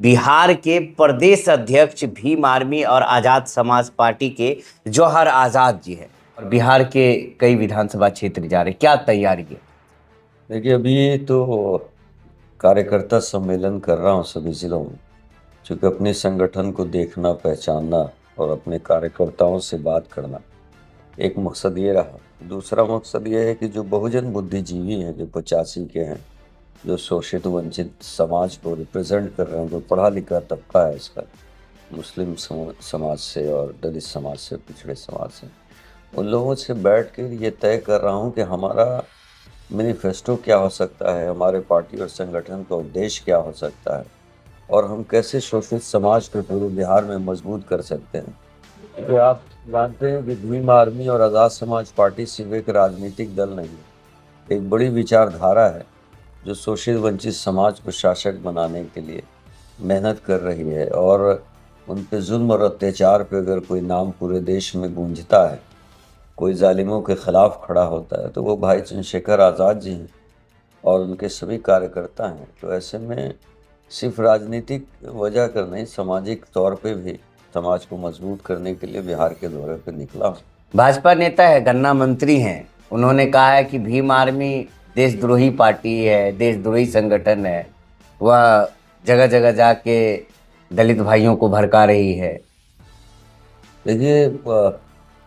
बिहार के प्रदेश अध्यक्ष भीम आर्मी और आजाद समाज पार्टी के जौहर आजाद जी हैं और बिहार के कई विधानसभा क्षेत्र जा रहे हैं। क्या तैयारी है? देखिए, अभी तो कार्यकर्ता सम्मेलन कर रहा हूँ सभी जिलों में। चूँकि अपने संगठन को देखना, पहचानना और अपने कार्यकर्ताओं से बात करना, एक मकसद ये रहा। दूसरा मकसद ये है कि जो बहुजन बुद्धिजीवी हैं, जो 85 के हैं, जो शोषित वंचित समाज को रिप्रेजेंट कर रहे हैं, जो पढ़ा लिखा तबका है इसका, मुस्लिम समाज से और दलित समाज से, पिछड़े समाज से, उन लोगों से बैठ कर ये तय कर रहा हूँ कि हमारा मैनिफेस्टो क्या हो सकता है, हमारे पार्टी और संगठन का उद्देश्य क्या हो सकता है, और हम कैसे शोषित समाज को पूरे बिहार में मजबूत कर सकते हैं। क्योंकि आप जानते हैं कि भीम आर्मी और आज़ाद समाज पार्टी सिर्फ एक राजनीतिक दल नहीं है, एक बड़ी विचारधारा है जो शोषित वंचित समाज को शासक बनाने के लिए मेहनत कर रही है। और उन पे जुल्म और अत्याचार पे अगर कोई नाम पूरे देश में गूंजता है, कोई जालिमों के खिलाफ खड़ा होता है, तो वो भाई चंद्रशेखर आज़ाद जी हैं और उनके सभी कार्यकर्ता हैं। तो ऐसे में सिर्फ राजनीतिक वजह कर नहीं, सामाजिक तौर पे भी समाज को मजबूत करने के लिए बिहार के दौरे पे निकला हूँ। भाजपा नेता है, गन्ना मंत्री हैं, उन्होंने कहा है कि भीम आर्मी देशद्रोही पार्टी है, देशद्रोही संगठन है। वह जगह जगह जाके दलित भाइयों को भड़का रही है। देखिए,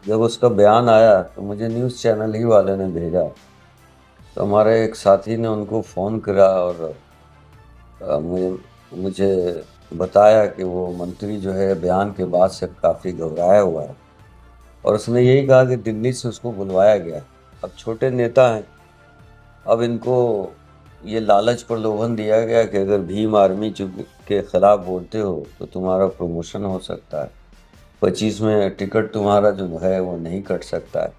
जब उसका बयान आया तो मुझे न्यूज़ चैनल ही वाले ने भेजा, तो हमारे एक साथी ने उनको फ़ोन करा और मुझे बताया कि वो मंत्री जो है बयान के बाद से काफ़ी घबराया हुआ है, और उसने यही कहा कि दिल्ली से उसको बुलवाया गया। अब छोटे नेता हैं, अब इनको ये लालच प्रलोभन दिया गया कि अगर भीम आर्मी के खिलाफ बोलते हो तो तुम्हारा प्रमोशन हो सकता है, 25 में टिकट तुम्हारा जो है वो नहीं कट सकता है।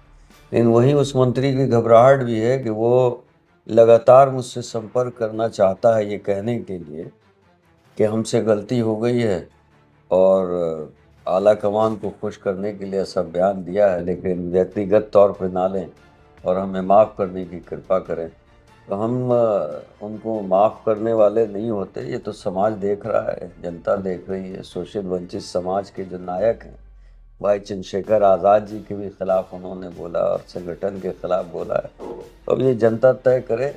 लेकिन वहीं उस मंत्री की घबराहट भी है कि वो लगातार मुझसे संपर्क करना चाहता है, ये कहने के लिए कि हमसे गलती हो गई है और आला कमान को खुश करने के लिए ऐसा बयान दिया है, लेकिन व्यक्तिगत तौर पर ना लें और हमें माफ़ करने की कृपा करें। तो हम उनको माफ़ करने वाले नहीं होते। ये तो समाज देख रहा है, जनता देख रही है। शोषित वंचित समाज के जो नायक हैं, भाई चंद्रशेखर आज़ाद जी के भी खिलाफ उन्होंने बोला और संगठन के खिलाफ बोला है। तो अब ये जनता तय करे।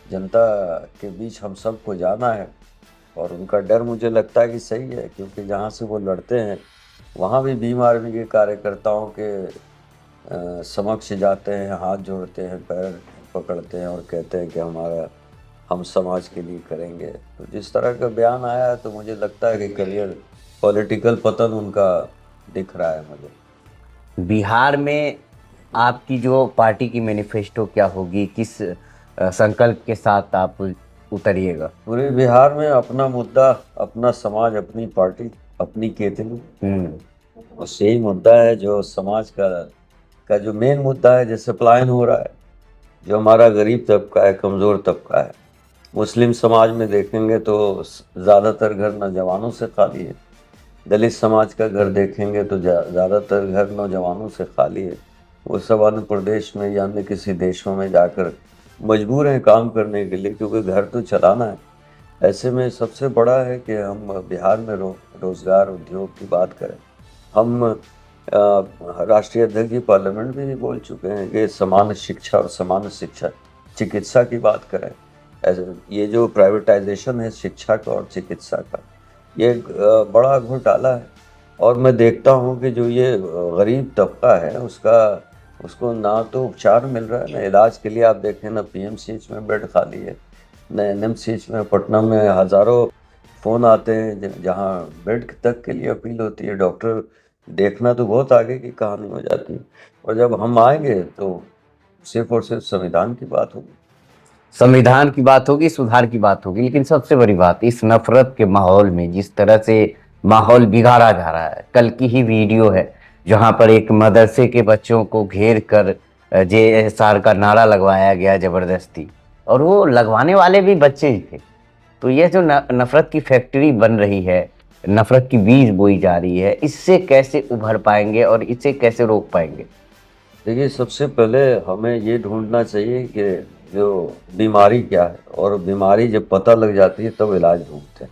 जनता के बीच हम सबको जाना है, और उनका डर मुझे लगता है कि सही है, क्योंकि जहाँ से वो लड़ते हैं वहाँ भी भीम आर्मी के कार्यकर्ताओं के समक्ष जाते हैं, हाथ जोड़ते हैं, पैर पकड़ते हैं और कहते हैं कि हम समाज के लिए करेंगे। तो जिस तरह का बयान आया है, तो मुझे लगता है कि करियर पॉलिटिकल पतन उनका दिख रहा है मुझे। बिहार में आपकी जो पार्टी की मैनिफेस्टो क्या होगी, किस संकल्प के साथ आप उतरिएगा? पूरे बिहार में अपना मुद्दा, अपना समाज, अपनी पार्टी, अपनी केतली, बस यही मुद्दा है जो समाज का जो मेन मुद्दा है, जैसे पलायन हो रहा है, जो हमारा गरीब तबका है, कमज़ोर तबका है। मुस्लिम समाज में देखेंगे तो ज़्यादातर घर नौजवानों से खाली है। दलित समाज का घर देखेंगे तो ज़्यादातर घर नौजवानों से खाली है। वो सब अन्य प्रदेश में या अन्य किसी देशों में जाकर मजबूर हैं काम करने के लिए, क्योंकि घर तो चलाना है। ऐसे में सबसे बड़ा है कि हम बिहार में रोज़गार, उद्योग की बात करें। हम राष्ट्रीय अध्यक्ष जी पार्लियामेंट में भी बोल चुके हैं कि समान शिक्षा और समान शिक्षा चिकित्सा की बात करें। ऐसे ये जो प्राइवेटाइजेशन है शिक्षा का और चिकित्सा का, ये एक बड़ा घोटाला है। और मैं देखता हूँ कि जो ये गरीब तबका है उसको ना तो उपचार मिल रहा है, ना इलाज के लिए। आप देखें ना पीएमसीएच में बेड खाली है, ना एनएमसीएच में। पटना में हज़ारों फ़ोन आते हैं जहाँ बेड तक के लिए अपील होती है। डॉक्टर देखना तो बहुत आगे की कहानी हो जाती है, और जब हम आएंगे तो सिर्फ और सिर्फ संविधान की बात होगी। संविधान की बात होगी, सुधार की बात होगी, लेकिन सबसे बड़ी बात, इस नफरत के माहौल में जिस तरह से माहौल बिगाड़ा जा रहा है, कल की ही वीडियो है जहां पर एक मदरसे के बच्चों को घेर कर जेएसआर का नारा लगवाया गया जबरदस्ती, और वो लगवाने वाले भी बच्चे ही थे। तो ये जो नफरत की फैक्ट्री बन रही है, नफरत की बीज बोई जा रही है, इससे कैसे उभर पाएंगे और इसे कैसे रोक पाएंगे? देखिए, सबसे पहले हमें ये ढूंढना चाहिए कि जो बीमारी क्या है, और बीमारी जब पता लग जाती है तब इलाज ढूंढते हैं।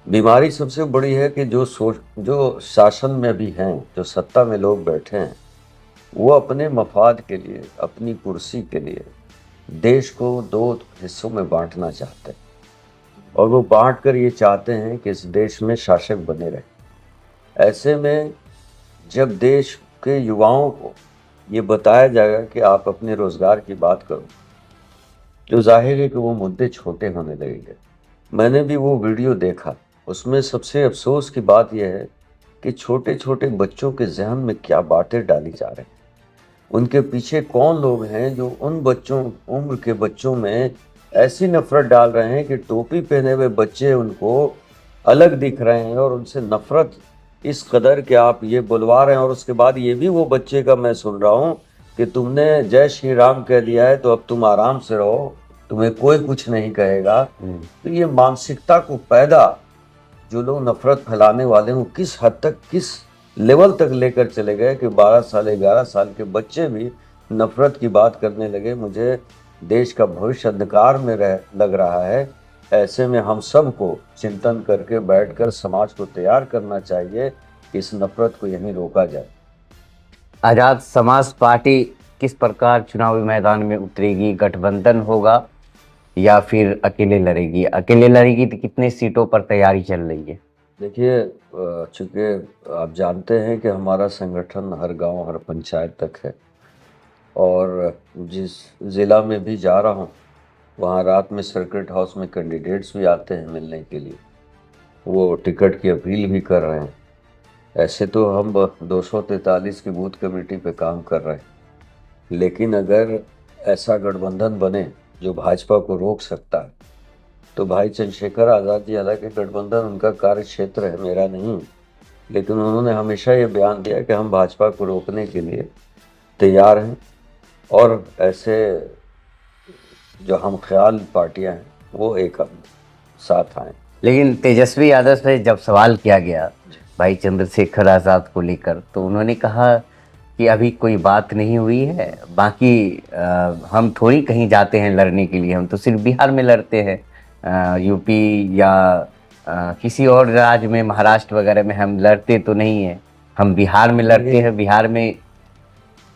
बीमारी सबसे बड़ी है कि जो शासन में भी हैं, जो सत्ता में लोग बैठे हैं, वो अपने मफाद के लिए, अपनी कुर्सी के लिए देश को दो हिस्सों में बांटना चाहते हैं। और वो बांट कर ये चाहते हैं कि इस देश में शासक बने रहे। ऐसे में जब देश के युवाओं को ये बताया जाएगा कि आप अपने रोजगार की बात करो, तो जाहिर है कि वो मुद्दे छोटे होने लगेंगे। मैंने भी वो वीडियो देखा, उसमें सबसे अफसोस की बात यह है कि छोटे छोटे बच्चों के जहन में क्या बातें डाली जा रही हैं। उनके पीछे कौन लोग हैं जो उन बच्चों, उम्र के बच्चों में ऐसी नफरत डाल रहे हैं कि टोपी पहने हुए बच्चे उनको अलग दिख रहे हैं और उनसे नफरत इस कदर कि आप ये बुलवा रहे हैं। और उसके बाद ये भी वो बच्चे का मैं सुन रहा हूँ कि तुमने जय श्री राम कह दिया है तो अब तुम आराम से रहो, तुम्हें कोई कुछ नहीं कहेगा। तो ये मानसिकता को पैदा जो लोग नफरत फैलाने वाले हैं वो किस हद तक, किस लेवल तक लेकर चले गए कि 12 साल 11 साल के बच्चे भी नफरत की बात करने लगे। मुझे देश का भविष्य अंधकार में लग रहा है। ऐसे में हम सबको चिंतन करके बैठकर समाज को तैयार करना चाहिए कि इस नफरत को यहीं रोका जाए। आजाद समाज पार्टी किस प्रकार चुनावी मैदान में उतरेगी? गठबंधन होगा या फिर अकेले लड़ेगी? अकेले लड़ेगी तो कितने सीटों पर तैयारी चल रही है? देखिए, चूंकि आप जानते हैं कि हमारा संगठन हर गांव, हर पंचायत तक है, और जिस ज़िला में भी जा रहा हूँ वहाँ रात में सर्किट हाउस में कैंडिडेट्स भी आते हैं मिलने के लिए, वो टिकट की अपील भी कर रहे हैं। ऐसे तो हम 243 की बूथ कमेटी पे काम कर रहे हैं, लेकिन अगर ऐसा गठबंधन बने जो भाजपा को रोक सकता है तो भाई चंद्रशेखर आज़ाद जी, हालांकि गठबंधन उनका कार्य क्षेत्र है, मेरा नहीं, लेकिन उन्होंने हमेशा ये बयान दिया कि हम भाजपा को रोकने के लिए तैयार हैं और ऐसे जो हम ख्याल पार्टियां हैं वो एक साथ आए। लेकिन तेजस्वी यादव से जब सवाल किया गया भाई चंद्रशेखर आज़ाद को लेकर, तो उन्होंने कहा कि अभी कोई बात नहीं हुई है, बाकी हम थोड़ी कहीं जाते हैं लड़ने के लिए, हम तो सिर्फ बिहार में लड़ते हैं, यूपी या किसी और राज्य में, महाराष्ट्र वगैरह में हम लड़ते तो नहीं हैं, हम बिहार में लड़ते हैं, बिहार में।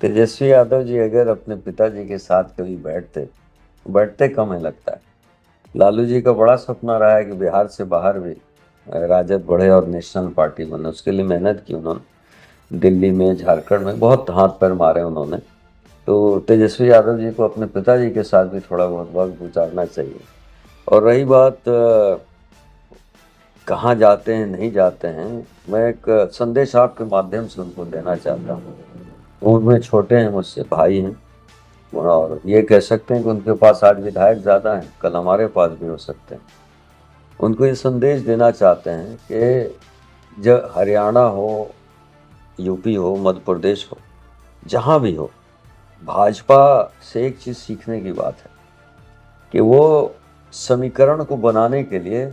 तेजस्वी यादव जी अगर अपने पिताजी के साथ कभी बैठते कम है लगता है। लालू जी का बड़ा सपना रहा है कि बिहार से बाहर भी राजद बढ़े और नेशनल पार्टी बने, उसके लिए मेहनत की उन्होंने, दिल्ली में, झारखंड में बहुत हाथ पैर मारे उन्होंने। तो तेजस्वी यादव जी को अपने पिताजी के साथ भी थोड़ा बहुत वक्त गुजारना चाहिए। और रही बात कहाँ जाते हैं नहीं जाते हैं, मैं एक संदेश आपके माध्यम से उनको देना चाहता हूँ। उनमें छोटे हैं, मुझसे भाई हैं, और ये कह सकते हैं कि उनके पास आज विधायक ज़्यादा हैं, कल हमारे पास भी हो सकते हैं। उनको ये संदेश देना चाहते हैं कि जब हरियाणा हो, यूपी हो, मध्य प्रदेश हो, जहाँ भी हो, भाजपा से एक चीज़ सीखने की बात है कि वो समीकरण को बनाने के लिए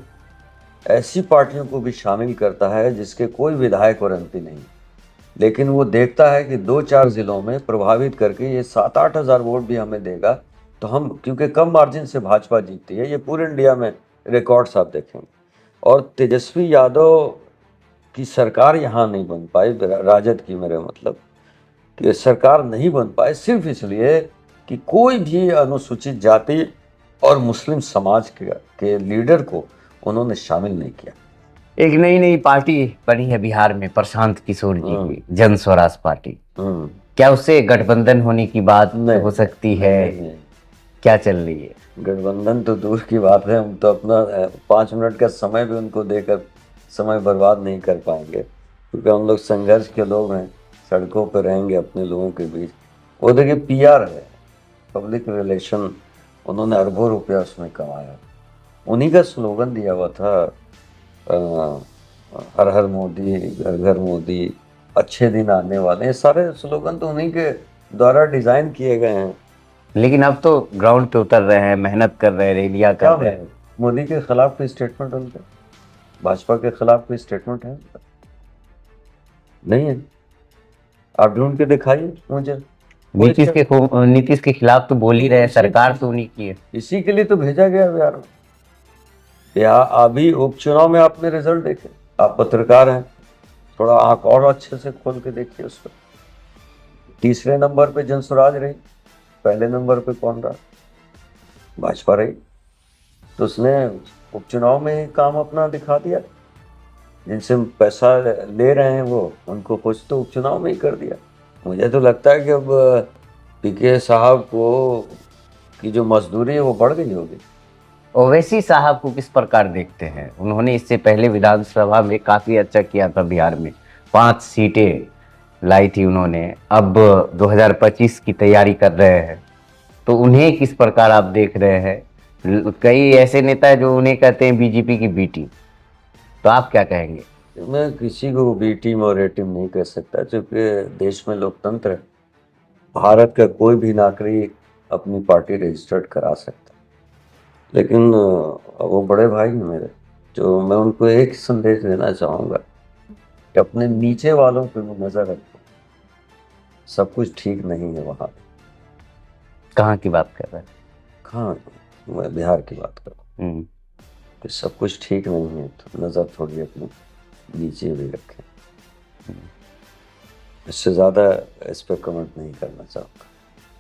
ऐसी पार्टियों को भी शामिल करता है जिसके कोई विधायक और एमपी नहीं, लेकिन वो देखता है कि 2-4 ज़िलों में प्रभावित करके ये 7-8 हज़ार वोट भी हमें देगा तो हम, क्योंकि कम मार्जिन से भाजपा जीतती है, ये पूरे इंडिया में रिकॉर्ड्स आप देखेंगे। और तेजस्वी यादव की सरकार यहाँ नहीं बन पाई, राजद की मेरे मतलब, कि सरकार नहीं बन पाए सिर्फ इसलिए कि कोई भी अनुसूचित जाति और मुस्लिम समाज के लीडर को उन्होंने शामिल नहीं किया। एक नई नई पार्टी बनी है बिहार में, प्रशांत किशोर जी की, जन स्वराज पार्टी। क्या उससे गठबंधन होने की बात हो सकती है? नहीं। क्या चल रही है? गठबंधन तो दूर की बात है, हम तो अपना 5 मिनट का समय भी उनको देकर समय बर्बाद नहीं कर पाएंगे, क्योंकि हम लोग संघर्ष के लोग हैं, सड़कों पर रहेंगे अपने लोगों के बीच। वो देखिए PR है, पब्लिक रिलेशन, उन्होंने अरबों रुपया उसमें कमाया। उन्हीं का स्लोगन दिया हुआ था, हर हर मोदी, घर घर मोदी, अच्छे दिन आने वाले, सारे स्लोगन तो उन्हीं के द्वारा डिजाइन किए गए हैं। लेकिन अब तो ग्राउंड पे उतर रहे हैं, मेहनत कर रहे हैं, रैलियां कर रहे हैं। मोदी के खिलाफ कोई स्टेटमेंट उनका, भाजपा के खिलाफ कोई स्टेटमेंट है उनका? नहीं है। आप ढूंढ के दिखाइए मुझे। नीतीश के खिलाफ तो बोल ही रहे हैं, सरकार तो उन्हीं की है। इसी के लिए तो भेजा गया बिहार में। या अभी उपचुनाव में आपने रिजल्ट देखे, आप पत्रकार हैं, थोड़ा आंख और अच्छे से खोल के देखिए उस पर। तीसरे नंबर पे जनसुराज रही, पहले नंबर पे कौन रहा? भाजपा रही। तो उसने उपचुनाव में ही काम अपना दिखा दिया। जिनसे पैसा ले रहे हैं वो, उनको कुछ तो उपचुनाव में ही कर दिया। मुझे तो लगता है कि अब पीके साहब को की जो मजदूरी है वो बढ़ गई होगी। ओवैसी साहब को किस प्रकार देखते हैं? उन्होंने इससे पहले विधानसभा में काफी अच्छा किया था, बिहार में 5 सीटें लाई थी उन्होंने। अब 2025 की तैयारी कर रहे हैं, तो उन्हें किस प्रकार आप देख रहे हैं? कई ऐसे नेता हैं जो उन्हें कहते हैं बीजेपी की बी टीम, तो आप क्या कहेंगे? मैं किसी को बी टीम और ए टीम नहीं कह सकता, क्योंकि देश में लोकतंत्र है। भारत का कोई भी नागरिक अपनी पार्टी रजिस्टर्ड करा सकता है। लेकिन वो बड़े भाई हैं मेरे, जो मैं उनको एक संदेश देना चाहूँगा कि अपने नीचे वालों पे नजर रखो। सब कुछ ठीक नहीं है वहाँ पे। कहाँ की बात कर रहे हैं? कहाँ? मैं बिहार की बात कर रहा हूँ। कि सब कुछ ठीक नहीं है तो नज़र थोड़ी अपनी नीचे भी रखें। इससे ज़्यादा इस पर कमेंट नहीं करना चाहूँगा।